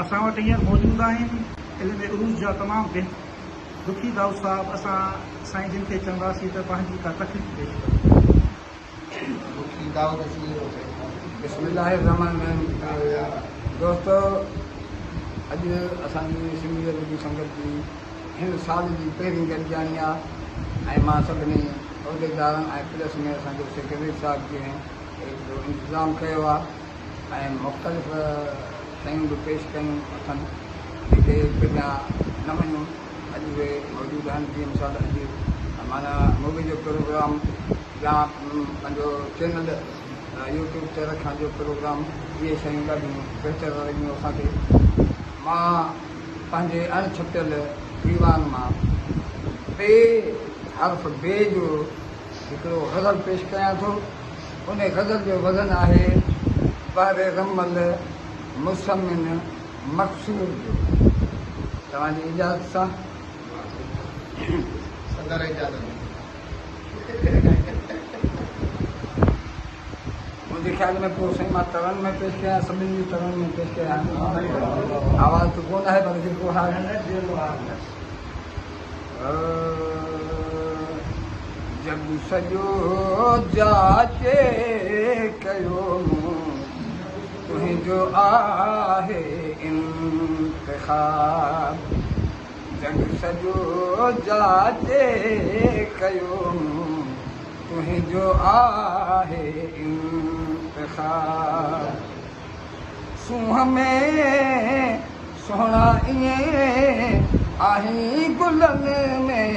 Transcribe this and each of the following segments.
असां वटि हींअर मौजूद आहिनि इल्म उरूज जा तमामु दुखी दाऊद साहब। असां साईं जिन खे चवंदासीं त पंहिंजी का तकलीफ़ पेश कयो। दुखी दाऊद बिस्मिल्लाहिर्रहमानिर्रहीम। दोस्तों, अॼु असांजी सिंधियत जी संगत जी हिन साल जी पहिरीं गॾिजाणी आहे ऐं मां सभिनी उहिदेदारनि ऐं प्लस में असांजो सेक्रेटरी साहिब जी हिकिड़ो इंतज़ाम कयो आहे ऐं मुख़्तलिफ़ शयूं बि पेश कयूं अथनि जेके पहिरियां न वञूं अॼु उहे मौजूदु आहिनि। जीअं मिसाल अॼु माना मूवी जो प्रोग्राम या पंहिंजो चैनल यूट्यूब ते रखण जो प्रोग्राम, इहे शयूं ॾाढियूं बहितर लॻियूं असांखे। मां पंहिंजे अणछपियल दीवान मां ॿे हर्फ़ बे जो हिकिड़ो ग़ज़ल पेश कयां थो। उन ग़ज़ल जो वज़न आहे बहरे रमल मुसमिन मक़सूद जो। तव्हांजी इजाज़त सां सदर इजाज़त। मुंहिंजे ख़्याल में पोइ साईं मां तरन में पेश कयां, सभिनी जी तरन में पेश कयां। आवाज़ त कोन आहे पर जेको आहे जब सॼो जाचे कयो तुंहिंजो आहे इंतिख़ाब। जग सॼो जाचे कयो तुंहिंजो आहे इंतिख़ाब। सूंहं में सुहिणा ईअं आहीं गुलनि में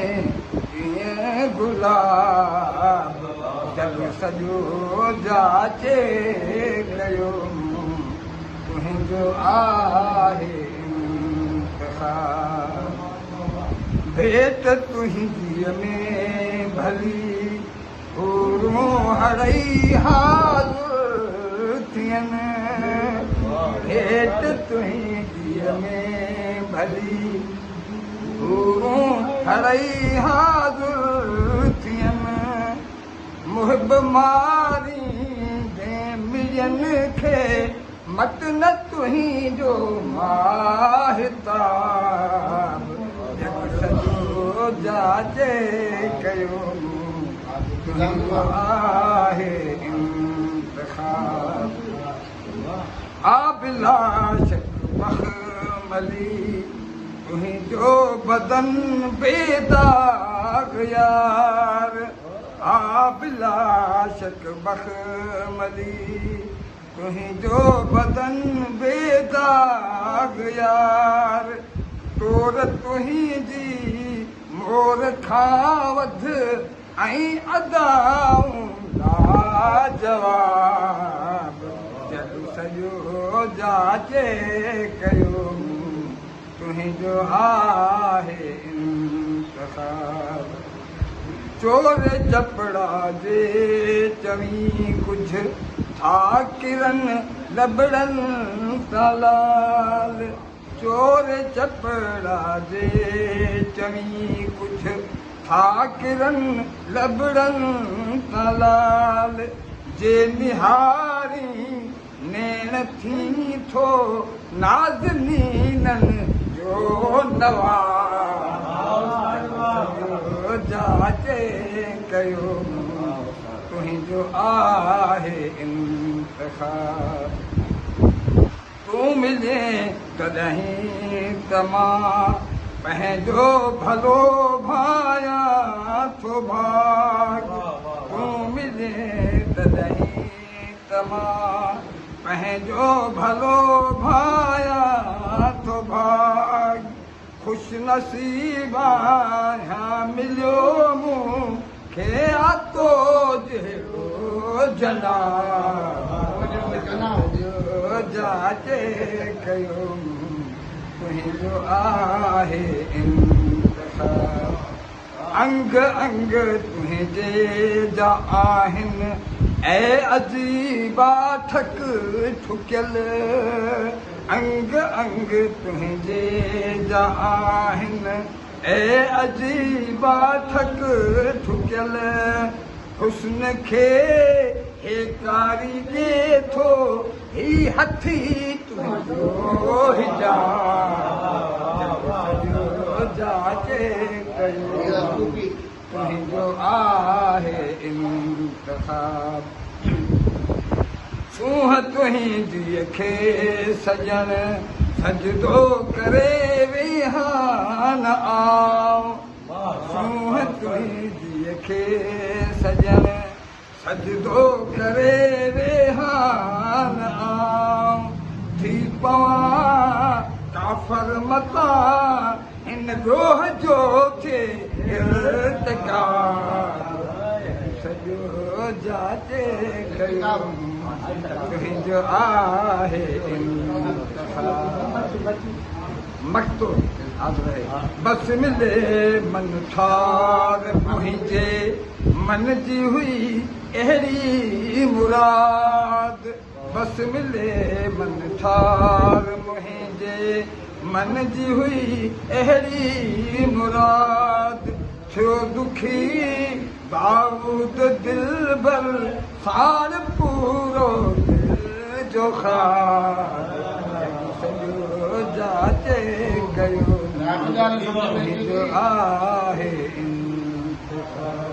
ईअं गुलाब। जग सॼो जाचे कयो तुंहिंजो आहे इंतिख़ाब। भेट तुंहिंजीअ में भली हूरूं हड़ई हाज़ुर थियनि। भेट तुंहिंजीअ में भली हूरूं हड़ई हाज़ुर थियनि। मुहिब मारी दे मियनि खे मट न तुंहिंजो माहिताब। जग सॼो जाचे कयो तुंहिंजो आहे इंतिख़ाब। आबिला शक मखमली तुंहिंजो बदन बेदाग यार। आबिला शक मखमली तुंहिंजो बदन बेदाग यार। तोर तुंहिंजी मोर खां वधि ऐं अदाऊं लाजवाब। जग सॼो जाचे कयो तुंहिंजो आहे इंतिख़ाब। चोर चपड़ा जे चवीं कुझु था किरनि लबड़नि तालाल। चोर चपड़ा जे चवीं कुझु था किरनि लबड़नि तालाल। जे निहारी नैण थी थो नाज़नीननि जो नवाज़। जाचे कयो तुंहिंजो आहे इंतिख़ाब। तूं मिले तॾहिं त मां पंहिंजो भलो भायां थो भाग। तूं मिले तॾहिं त मां पंहिंजो भलो भायां थो भाग। ख़ुशि नसीब आहियां मिलियो मूंखे आतो जहिड़ो जनाब। जाचे कयो तुंहिंजो आहे इंतिख़ाब। अंग अंग तुंहिंजे जा आहिनि ऐं अजीबा ठक ठुकियल। अंग अंग तुंहिंजे जा आहिनि ऐं अजीबा ठक ठुकियल। हुस्न खे हेकारी ॾे थो ही हथी तुंहिंजो हिजाब। कयो तुंहिंजो आहे इंतखाब सूंह तुंहिंजीअ खे सजण सजदो करे विहान आओ सूंह तुंहिंजीअ खे सजण सजदो करे विहान आओ थी पवां काफ़र मता इन रोह जो थे इर्तिकाब सॼो जाचे कयो तुंहिंजो आहे मक़्तूब बस मिले मन ठार मुंहिंजे मन जी हुई अहिड़ी मुराद बस मिले मन ठार मुंहिंजे मन जी हुई अहिड़ी मुराद थियो दुखी दाऊद दिलबर सार पूरो दिल जो ख़्याल सॼो जाचे कयो तुंहिंजो आहे इंतखाब